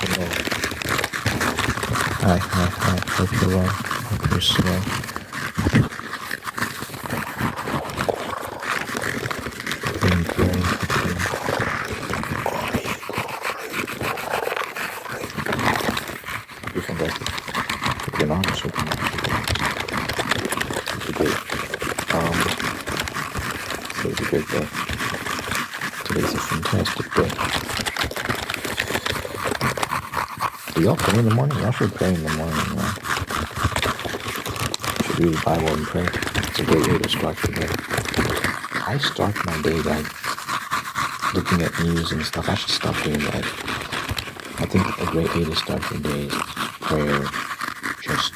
Hello. Hi. Hope you're well. Hope you're swell. Very happy fantastic. If you're not, it's okay. It's a great, today's a great day. Today's a fantastic day. Do y'all pray in the morning? Y'all should pray in the morning, man. You should read the Bible and pray. It's a great way to start your day. I start my day by looking at news and stuff. I should stop doing that. I think a great way to start your day is prayer. Just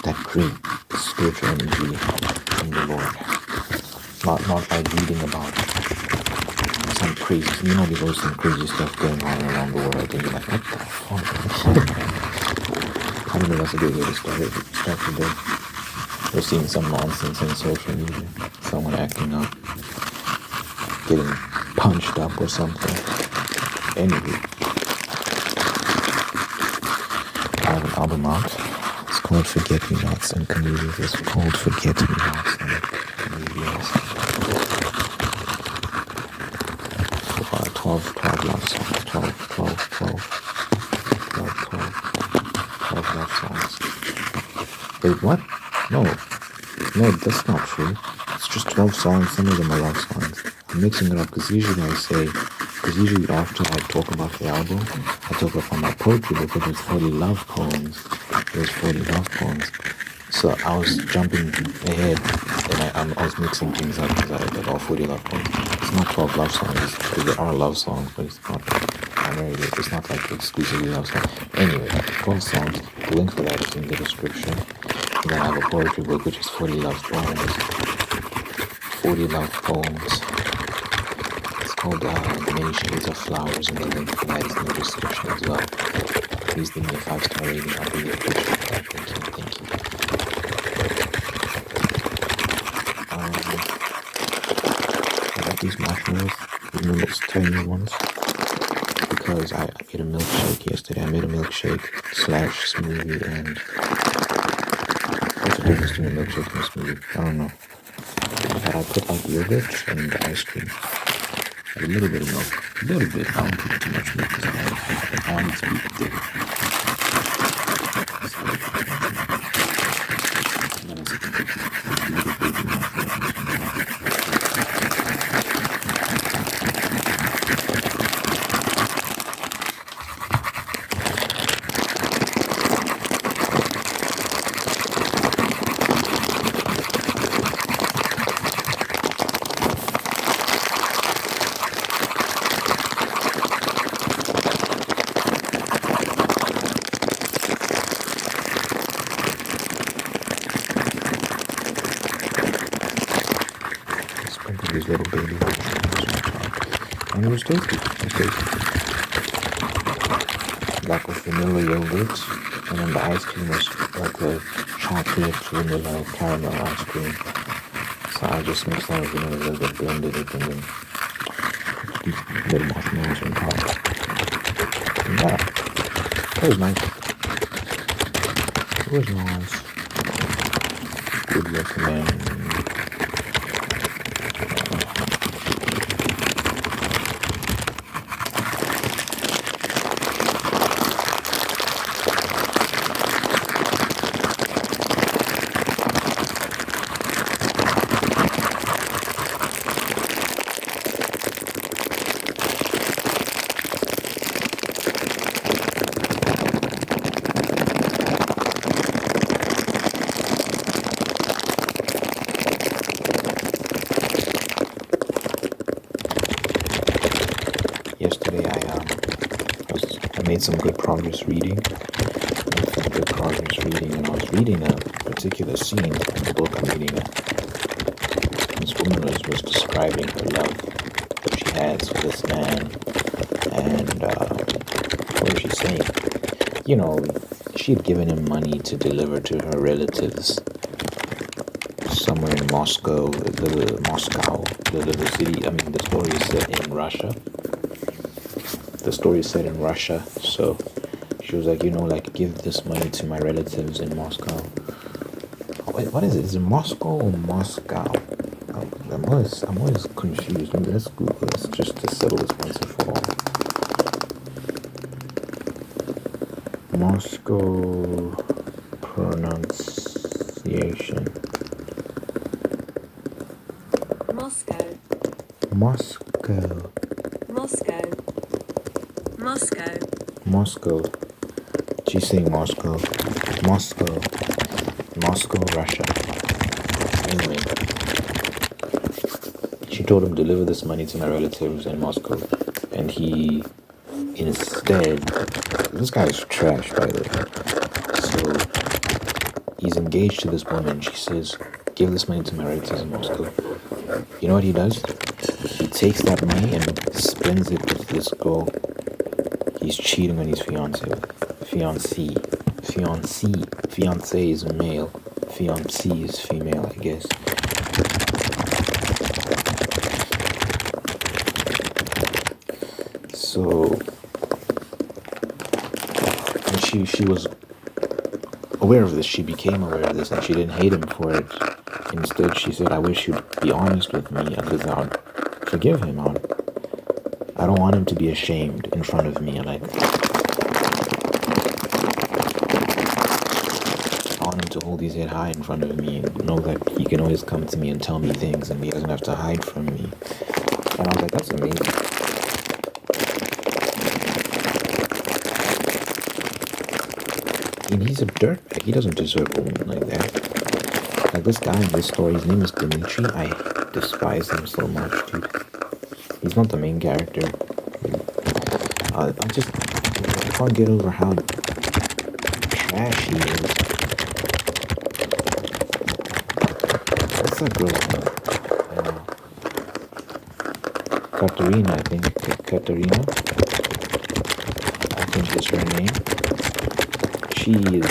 that great spiritual energy from the Lord. Not by reading about some crazy, there's always some crazy stuff going on around the world, and you're like, what the fuck? I don't know, that's a good way to start your day. We're seeing some nonsense on social media. Someone acting up, getting punched up or something. Anyway, I have an album out. It's called Forget-Me-Nots and Comedians. It's called Forget-Me-Nots and Comedians. 12 love songs. 12 love songs. Wait, what? No, that's not true. It's just 12 songs. Some of them are love songs. I'm mixing it up because usually after I talk about the album, I talk about my poetry book, which is 40 love poems. There's 40 love poems. So I was jumping ahead and I was mixing things up because I did all 40 love poems. It's not 12 love songs. There are love songs, but it's not primarily, it's not like exclusively love songs. Anyway, 12 songs. The link for that is in the description. And then I have a poetry book which is 40 love poems. 40 love poems. It's called Many Shades of Flowers, and the link for that is in the description as well. Please give me a 5-star rating. I really appreciate that. Thank you. I got these marshmallows, these little tiny ones, because I ate a milkshake yesterday. I made a milkshake / smoothie, and what's the difference between a milkshake and a smoothie? I don't know. But I put like yogurt and ice cream. A little bit of milk. A little bit. I don't put too much milk because I want it to be thick. These little baby ones. And it was tasty. Like with vanilla yogurt, and then the ice cream was like a chocolate vanilla caramel ice cream. So I just mixed that with a little bit, blended it, and then put these little marshmallows on top. And yeah, it was nice. Would recommend. Yesterday I made some good progress reading. And I was reading a particular scene in the book I'm reading. This woman was describing her love that she has for this man, and what was she saying? She had given him money to deliver to her relatives somewhere in Moscow, the little city. I mean, the story is set in Russia. the story is set in Russia, so she was like, like give this money to my relatives in Moscow. Wait, what is it? Is it Moscow or Moscow? I'm always confused. Maybe let's Google this just to settle this once and for all. Moscow pronunciation. Moscow. Moscow. Moscow. Moscow. Moscow. She's saying Moscow. Moscow. Moscow, Russia. Anyway, she told him deliver this money to my relatives in Moscow, and he instead, this guy is trash, by the way. So he's engaged to this woman. She says, give this money to my relatives in Moscow. You know what he does? He takes that money and spends it with this girl he's cheating on his fiancée with. Fiancé is male. Fiancée is female, I guess. So when she was aware of this, she became aware of this, and she didn't hate him for it. Instead, she said, I wish you'd be honest with me, because I'll forgive him. I don't want him to be ashamed in front of me. I want him to hold his head high in front of me and know that he can always come to me and tell me things, and he doesn't have to hide from me. And I was like, that's amazing. And he's a dirtbag. He doesn't deserve a woman like that. Like this guy in this story, his name is Dimitri. I despise him so much, dude. He's not the main character. I can't get over how trash he is. What's that girl's name? Katerina, I think. Katerina? I think is her name. She is,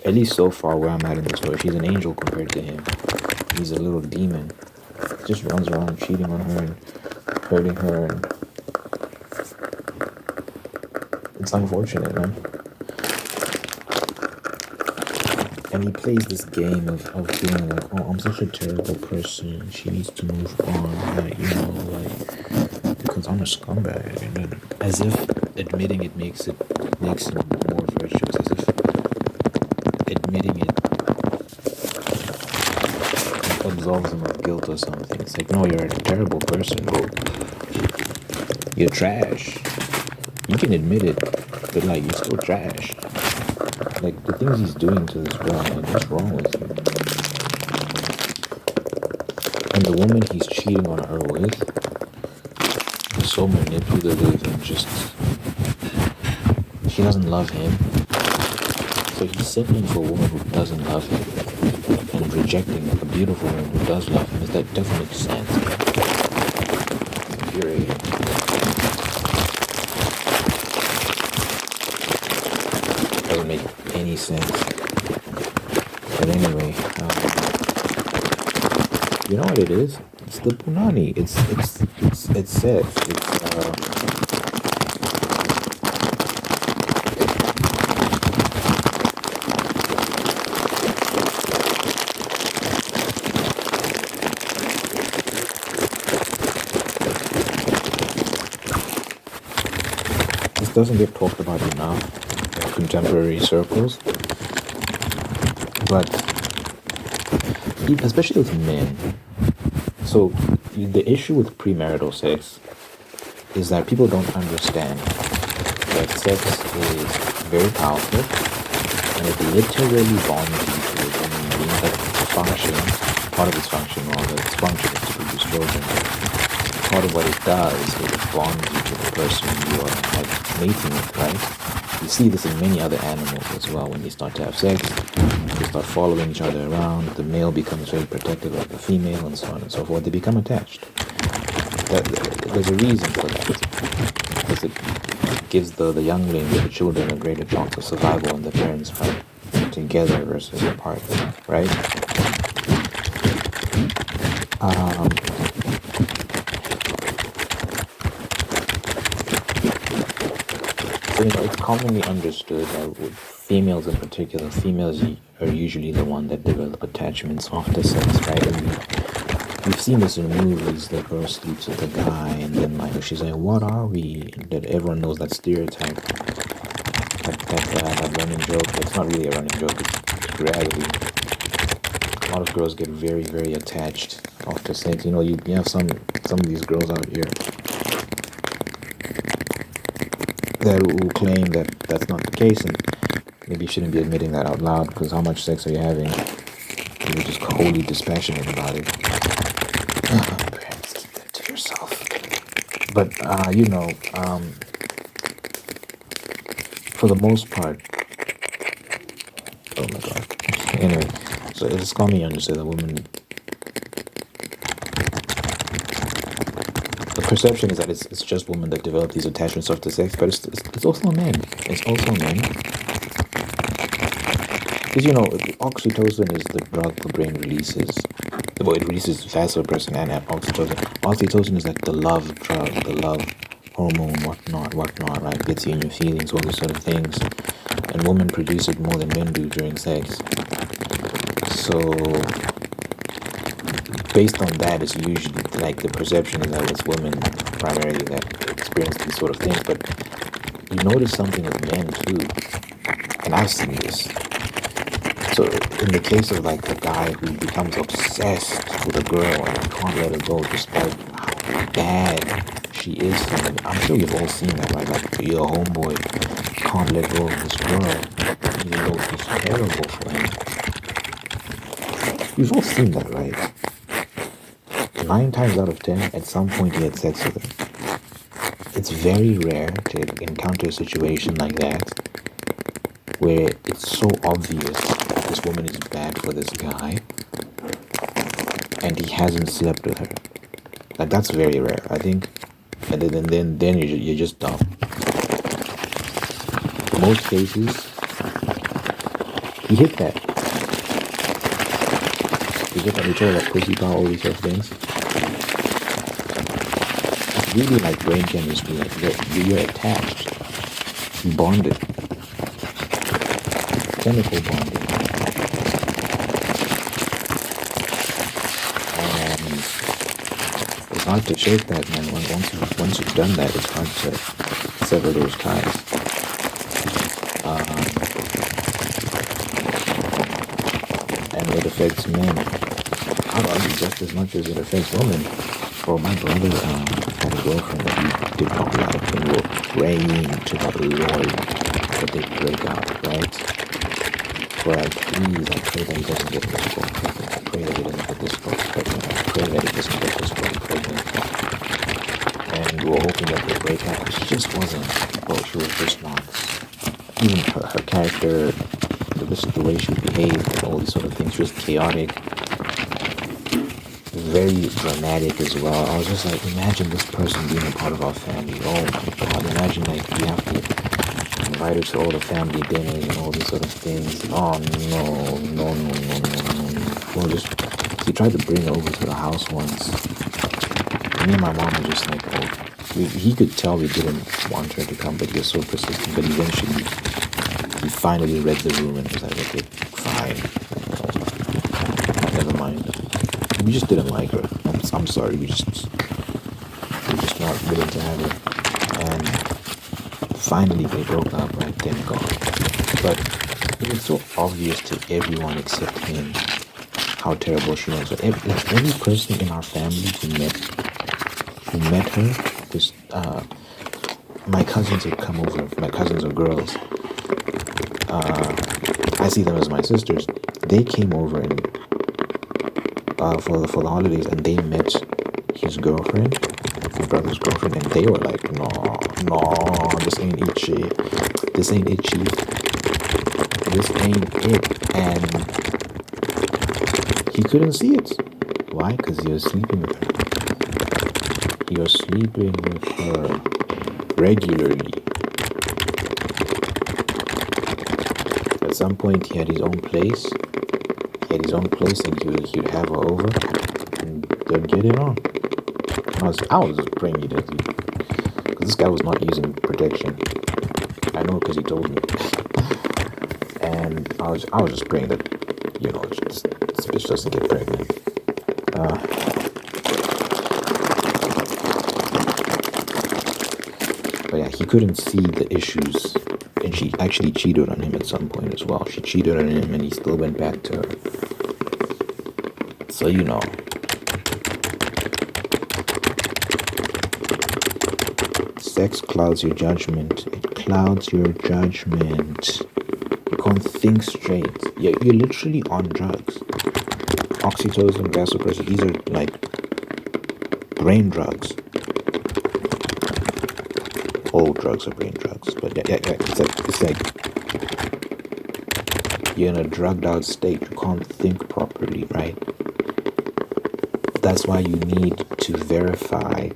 at least so far where I'm at in the story, she's an angel compared to him. He's a little demon. Just runs around cheating on her and hurting her, and it's unfortunate, man. And he plays this game of being like, oh, I'm such a terrible person, she needs to move on, because I'm a scumbag, and then, as if admitting it makes him more virtuous, as if admitting it absolves him of guilt or something. It's like, no, you're a terrible person, bro. You're trash. You can admit it, but you're still trash. The things he's doing to this girl, man, what's wrong with you? And the woman he's cheating on her with is so manipulative and just, she doesn't love him. So he's settling for a woman who doesn't love him and rejecting a beautiful woman who does love him. That doesn't make sense. Infuriating. Doesn't make any sense. But anyway, you know what it is? It's the punani. It's set. This doesn't get talked about enough in contemporary circles, but especially with men. So the issue with premarital sex is that people don't understand that sex is very powerful and it literally bonds you to a human being. Part of its function is to produce children. Part of what it does is it bonds you to the person you are mating with, right? You see this in many other animals as well. When they start to have sex, they start following each other around. The male becomes very protective of the female, and so on and so forth. They become attached. There's a reason for that, because it gives the younglings, the children, a greater chance of survival when the parents are together versus apart, right? it's commonly understood that with females in particular, females are usually the one that develop attachments after sex, right? And we've seen this in movies. The girl sleeps with a guy, and then like she's like, "What are we?" That everyone knows that stereotype, that running joke. It's not really a running joke. It's reality. A lot of girls get very, very attached after sex. You have some of these girls out here that will claim that that's not the case, and maybe you shouldn't be admitting that out loud, because how much sex are you having? You're just wholly dispassionate about it. Perhaps keep that to yourself. But for the most part, oh my god. Anyway, so it's commonly understood that women. The perception is that it's just women that develop these attachments after sex, but it's also men. It's also men. Because oxytocin is the drug the brain releases. Well, it releases vasopressin and oxytocin. Oxytocin is like the love drug, the love hormone, whatnot, right? Gets you in your feelings, all these sort of things. And women produce it more than men do during sex. So based on that, it's usually like the perception is that it's women primarily that experience these sort of things. But you notice something with men too, and I've seen this. So in the case of like the guy who becomes obsessed with a girl and can't let her go despite how bad she is to him. I'm sure you've all seen that, right? Like your homeboy can't let go of this girl even though she's terrible for him. You've all seen that, right? 9 times out of 10, at some point he had sex with her. It's very rare to encounter a situation like that where it's so obvious that this woman is bad for this guy and he hasn't slept with her. Like, that's very rare, I think. And then you're just dumb. In most cases, he hit that. You get that, we talk about pussy power, all these sort of things. It's really like brain chemistry. Like you're attached, you bonded, chemical bonding. And it's hard to shake that, man. Once you've done that, it's hard to sever those ties. And it affects men. I'd argue just as much as it affects women. Well, my brother had a girlfriend that he did not like, and we were praying to the Lord that they break up, right? For like, please, I pray that he doesn't get this girl pregnant. I pray that he doesn't get this girl pregnant. I pray that he doesn't get this girl pregnant. And we were hoping that they break up. She just wasn't. Well, she was just not. Even her character, the way she behaved, and all these sort of things, she was chaotic. Very dramatic as well. I was just like, imagine this person being a part of our family. Oh my god, imagine like we have to invite her to all the family dinners and all these sort of things. Oh no. Well, he tried to bring her over to the house once. Me and my mom were just like, oh, he could tell we didn't want her to come, but he was so persistent. But eventually, he finally read the room and was like, okay, fine. Never mind. We just didn't like her. I'm sorry. We're just not willing to have her. And finally they broke up, right? Thank God. But it was so obvious to everyone except him how terrible she was. So every person in our family who met her, because my cousins would come over. My cousins are girls. I see them as my sisters. They came over and for the holidays, and they met his girlfriend, my brother's girlfriend, and they were like, no, this ain't it, shit. This ain't it, chief. This ain't it. And he couldn't see it. Why? Because he was sleeping with her. He was sleeping with her regularly. At some point, he had his own place. And he would have her over, and they'd get it on. I was just praying he did, because this guy was not using protection. I know because he told me. And I was just praying that, this bitch doesn't get pregnant. But yeah, he couldn't see the issues. And she actually cheated on him at some point as well. She cheated on him and he still went back to her. So, sex clouds your judgment. It clouds your judgment. You can't think straight. You're literally on drugs. Oxytocin, vasopressin, these are like brain drugs. All drugs are brain drugs, but yeah, it's like you're in a drugged out state. You can't think properly, right? That's why you need to verify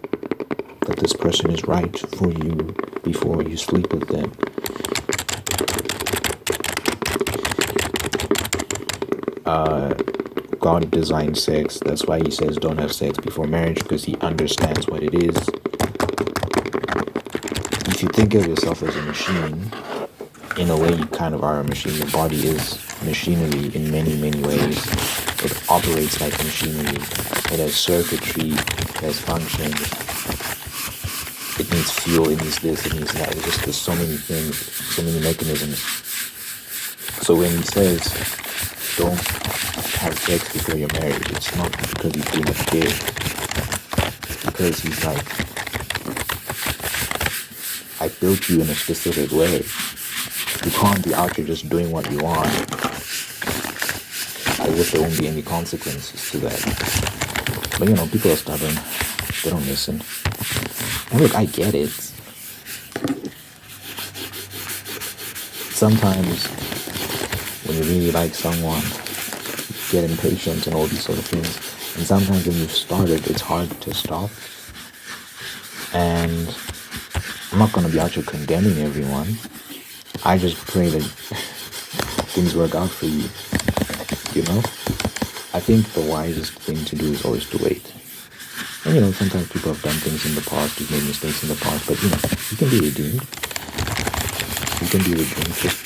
that this person is right for you before you sleep with them. God designed sex. That's why he says don't have sex before marriage, because he understands what it is. If you think of yourself as a machine, in a way you kind of are a machine. Your body is machinery in many, many ways. It operates like machinery. It has circuitry, it has functions. It needs fuel, it needs this, it needs that. There's so many things, so many mechanisms. So when he says don't have sex before you're married, it's not because he's being a kid. It's because he's like, I built you in a specific way. You can't be out here just doing what you want as if there won't be any consequences to that. But people are stubborn. They don't listen. And look, I get it. Sometimes when you really like someone, you get impatient and all these sort of things. And sometimes when you've started, it's hard to stop. And I'm not going to be out here condemning everyone. I just pray that things work out for you. I think the wisest thing to do is always to wait. And sometimes people have done things in the past, you've made mistakes in the past, but you can be redeemed. You can be redeemed. Just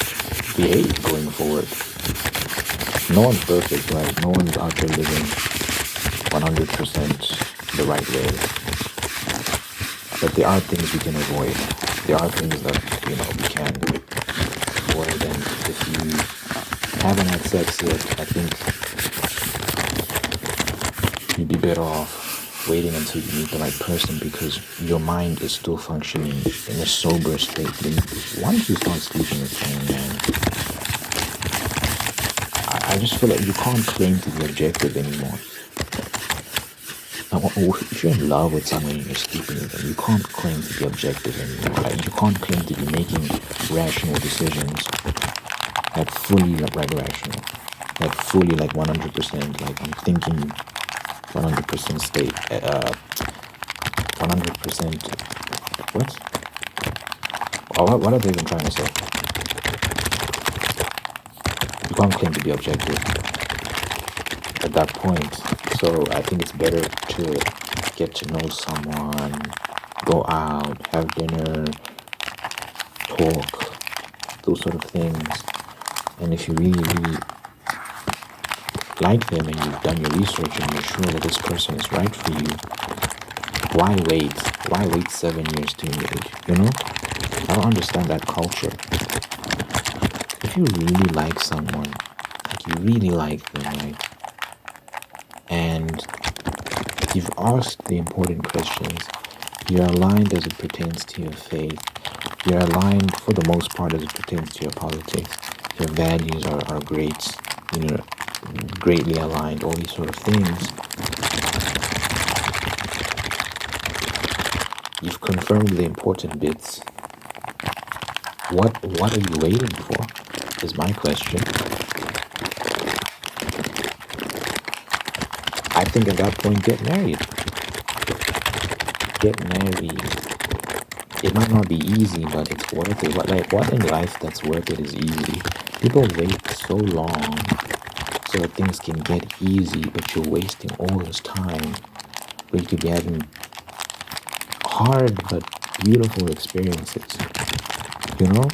behave going forward. No one's perfect, right? No one's out there living 100% the right way. But there are things we can avoid. There are things that, we can avoid. And if you haven't had sex yet, I think you'd be better off waiting until you meet the right person, because your mind is still functioning in a sober state. Once you start sleeping with someone, man, I just feel like you can't claim to be objective anymore. Now, if you're in love with someone and you're sleeping with them, you can't claim to be objective anymore. You can't claim to be making rational decisions, like fully like rational, like fully like 100%, like I'm thinking 100% state, 100%, what? Oh, what are they even trying to say? You can't claim to be objective at that point. So I think it's better to get to know someone, go out, have dinner, talk, those sort of things. And if you really, really like them and you've done your research and you're sure that this person is right for you, why wait? Why wait 7 years to engage? I don't understand that culture. If you really like someone, like you really like them, right? And you've asked the important questions, you're aligned as it pertains to your faith, you're aligned for the most part as it pertains to your politics, your values are great, greatly aligned, all these sort of things. You've confirmed the important bits. What are you waiting for, is my question. I think at that point, get married. Get married. It might not be easy, but it's worth it. What in life that's worth it is easy. People wait so long so that things can get easy, but you're wasting all this time where you could be having hard but beautiful experiences. You know?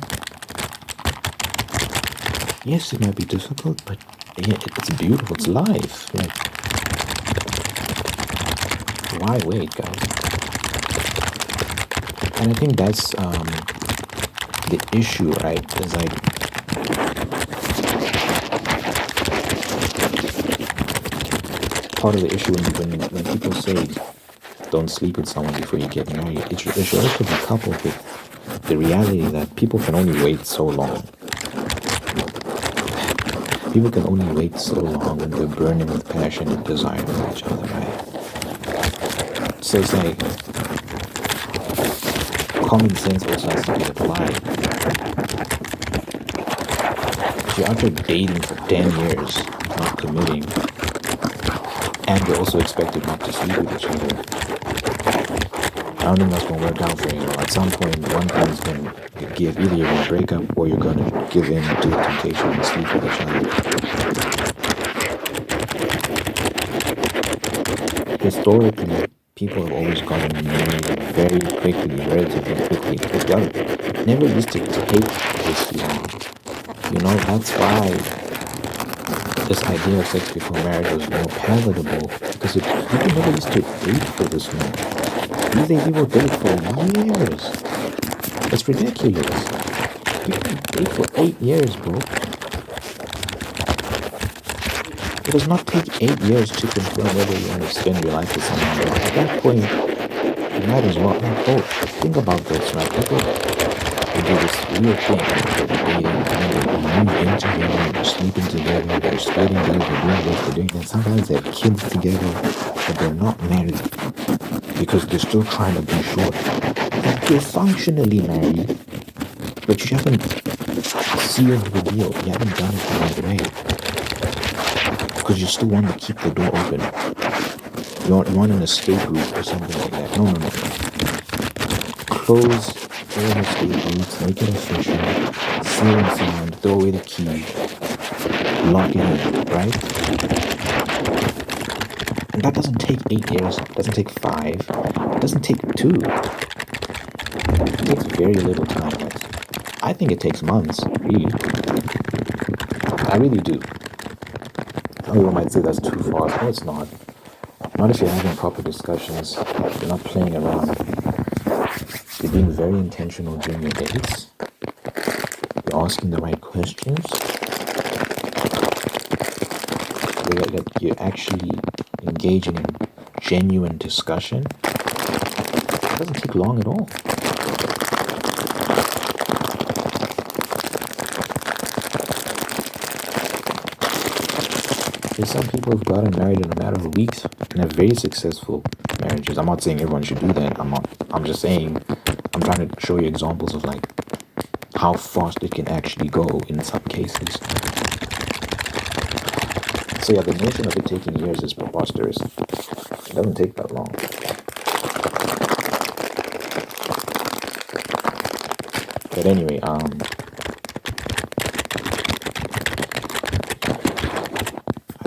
Yes, it might be difficult, but yeah, it's beautiful. It's life. Like, why wait, guys? And I think that's the issue, right? Is like part of the issue when people say don't sleep with someone before you get married. It should also be coupled with the reality that people can only wait so long. People can only wait so long when they're burning with passion and desire for each other, right? So it's like common sense also has to be applied. If you're out there dating for 10 years, not committing, and you're also expected not to sleep with each other, I don't think that's going to work out very well. At some point, one person's going to give, either you're going to break up or you're going to give in to the temptation and sleep with each other. Historically, people have always gotten married very quickly, relatively quickly. It never used to take this long. You know, that's why this idea of sex before marriage was more palatable, because people never used to wait for this long. These days people date for years. It's ridiculous. People date for 8 years, bro. It does not take 8 years to confirm whether you want to spend your life with someone. Bro. At that point, you might as well. Like, oh, think about this, right? People they do this weird thing. They're dating, and they move in together, they're sleeping together, they're studying together, they're doing this, they're doing that. Sometimes they have kids together, but they're not married because they're still trying to be sure. Like, you're functionally married, but you haven't sealed the deal. You haven't done it the right way because you still want to keep the door open. You want an escape route or something like that. No. Close all the escape routes, make it official, seal and sound, throw away the key, lock it in, right? And that doesn't take 8 years, it doesn't take 5, it doesn't take 2. It takes very little time. I think it takes months, really. I really do. Some people might say that's too far. No, it's not. Not if you're having proper discussions. You're not playing around. You're being very intentional during your dates. You're asking the right questions. You're actually engaging in genuine discussion. It doesn't take long at all. There's some people who've gotten married in a matter of weeks and have very successful marriages. I'm not saying everyone should do that. I'm just saying, I'm trying to show you examples of like how fast it can actually go in some cases. So yeah, the notion of it taking years is preposterous. It doesn't take that long. But anyway, I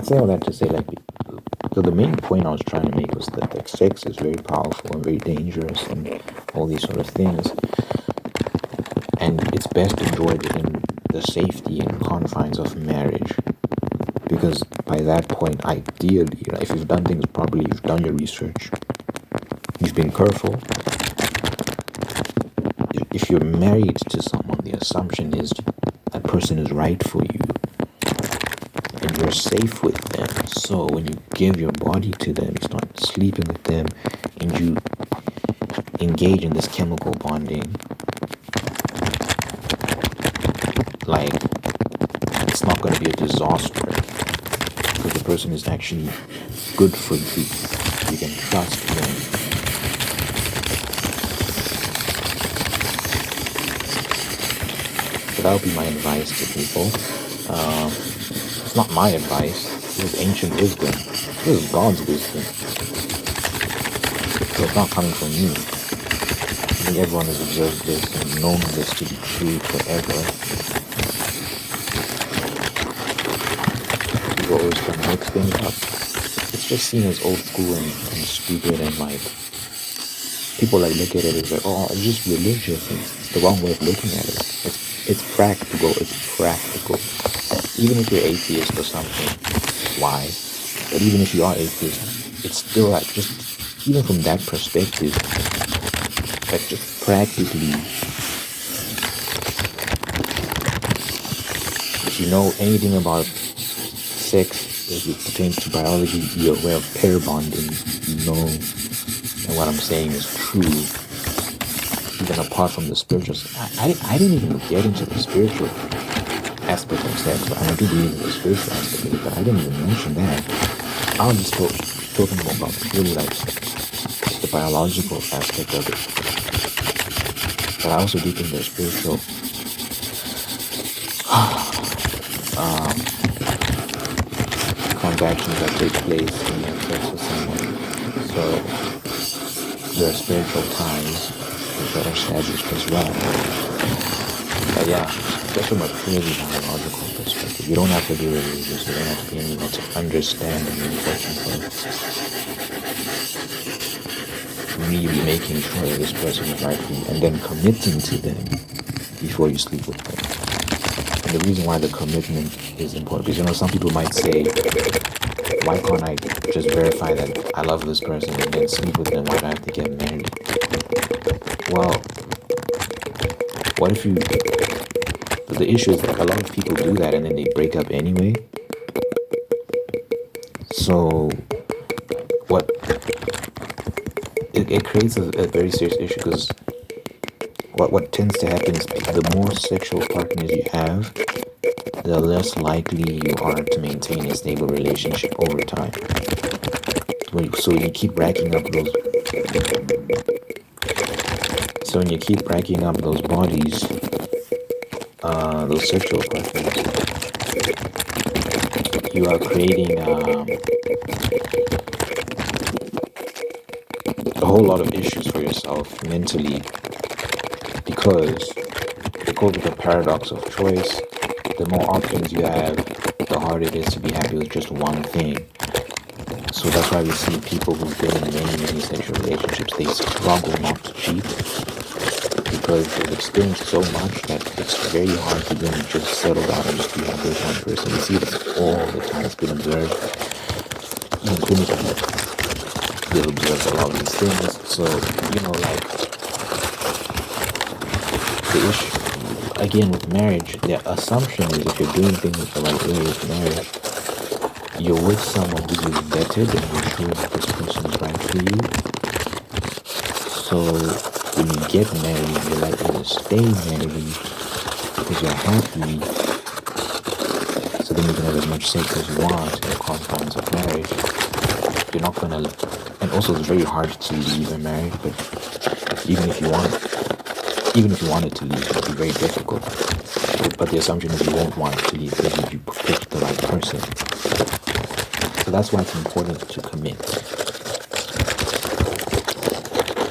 say all that to say, like, so the main point I was trying to make was that like, sex is very powerful and very dangerous and all these sort of things. And it's best enjoyed within the safety and confines of marriage. Because by that point, ideally, if you've done things properly, you've done your research, you've been careful. If you're married to someone, the assumption is that person is right for you. And you're safe with them. So when you give your body to them, you start sleeping with them, and you engage in this chemical bonding, like, it's not going to be a disaster because the person is actually good for you. You can trust them. So that would be my advice to people. It's not my advice. This is ancient wisdom. This is God's wisdom. So it's not coming from me. I think everyone has observed this and known this to be true forever. People always try to mix things up. It's just seen as old school and stupid and like people like look at it as like, oh, it's just religious. It's the wrong way of looking at it. It's practical. It's practical. Even if you're atheist or something, why? But even if you are atheist, it's still like just even from that perspective, like just practically, if you know anything about sex as it pertains to biology, you're aware of pair bonding, you know, and what I'm saying is true, even apart from the spiritual. I didn't even get into the spiritual aspect of sex, but I do believe in the spiritual aspect of it, but I didn't even mention that. I was just talking about purely like the biological aspect of it. But I also do think there's spiritual transactions that take place when you have sex with someone. So there are spiritual ties that are established as well. But yeah, just from a purely biological perspective, you don't have to be religious, you don't have to be anyone to understand the importance of really making sure that this person is right for you and then committing to them before you sleep with them. And the reason why the commitment is important, because some people might say, why can't I just verify that I love this person and then sleep with them? Why do I have to get married? Well, what if the issue is that a lot of people do that and then they break up anyway. So it creates a very serious issue, because what tends to happen is the more sexual partners you have, the less likely you are to maintain a stable relationship over time. So when you keep racking up those bodies, those sexual partners, you are creating a whole lot of issues for yourself mentally, because they call it the paradox of choice. The more options you have, the harder it is to be happy with just one thing. So that's why we see people who've been in many sexual relationships, they struggle not to cheat, because they've experienced so much that it's very hard to then just settle down and just be happy with one person. We see this all the time. It's been observed. Even clinically, they've observed a lot of these things. So, like, the issue, again, with marriage, the assumption is if you're doing things the right way with marriage, you're with someone who you've vetted and you're sure that this person is right for you. So when you get married, you're likely to stay married because you're happy. So then you can have as much sex as you want in the confines of marriage. You're not gonna, and also it's very hard to leave a marriage, but even if you wanted to leave, it would be very difficult. But the assumption is you won't want to leave because you picked the right person. So that's why it's important to commit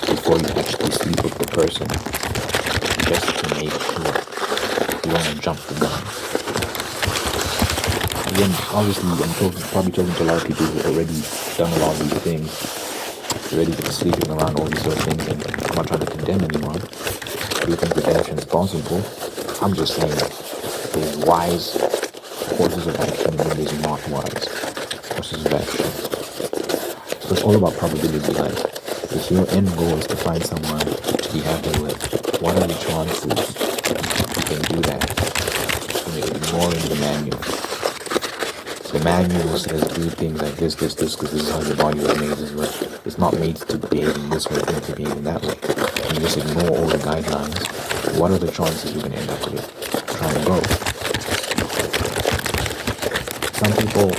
before you actually sleep with the person, just to make sure you don't want to jump the gun. Again, obviously, I'm probably talking to a lot of people who already done a lot of these things, already been sleeping around all these other things, and I'm not trying to condemn anyone. I do think redemption is possible. I'm just saying there's wise courses of action and then there's not wise courses of action. So it's all about probability. Like, if your end goal is to find someone to be happy with, what are the chances you can do that when you're ignoring the manual? The manual says do things like this, because this is how your body was made. It's not made to behave in this way, it's made to behave in that way. And you just ignore all the guidelines. What are the chances you're going to end up with trying to go? Some people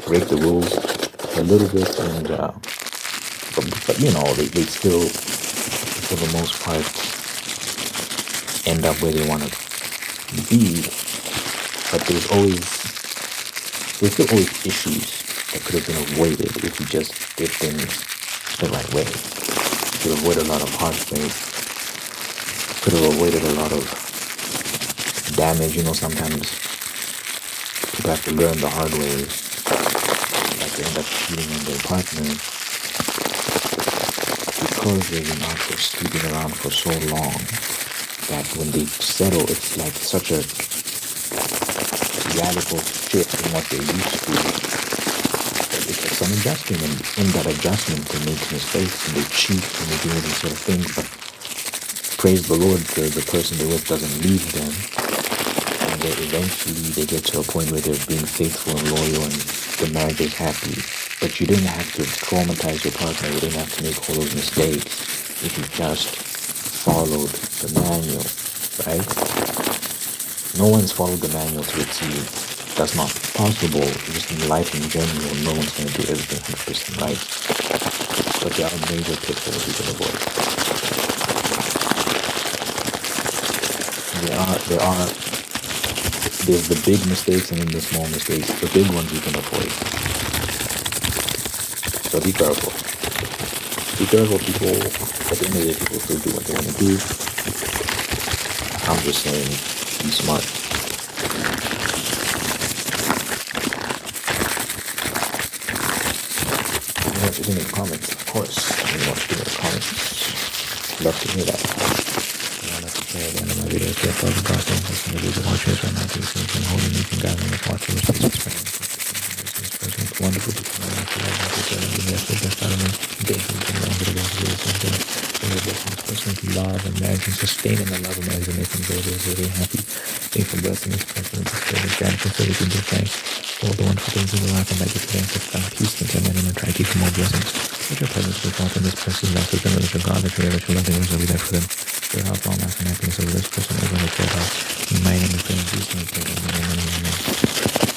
break the rules a little bit, and but they still, for the most part, end up where they want to be. But there's still always issues that could have been avoided if you just did things the right way. Could have avoided a lot of heartbreak. Could have avoided a lot of damage. Sometimes people have to learn the hard way. Like they end up cheating on their partner because they've been out there sleeping around for so long that when they settle, it's like such a radical shift in what they used to. That it takes some adjusting, and in that adjustment, they make mistakes and they cheat and they do all these sort of things. But praise the Lord, the person they're with doesn't leave them, and they eventually they get to a point where they're being faithful and loyal, and the marriage is happy. But you didn't have to traumatize your partner. You didn't have to make all those mistakes if you just followed the manual, right? No one's followed the manual to a T. That's not possible. Just in life in general, no one's going to do everything 100% right. But there are major pitfalls you can avoid. There's the big mistakes and then the small mistakes. The big ones you can avoid. So be careful. Be careful, people. At the end of the day, people still do what they want to do. I'm just saying, be smart. You want to do in the comments, of course. You want to do in the comments. Love to hear that. Wonderful to come out to love and marriage and sustaining the love and marriage and making those very happy. Thank you for blessing this person with this great gratitude so we can give thanks for all the wonderful things in your life and that you can find peace, contentment, and try to keep more blessings. Let your presence be felt in this person's life. With them, let your God, let your loving words be there for them. Your health, long life, and happiness over this person over the care house. In my name, we pray in Jesus' name. Amen.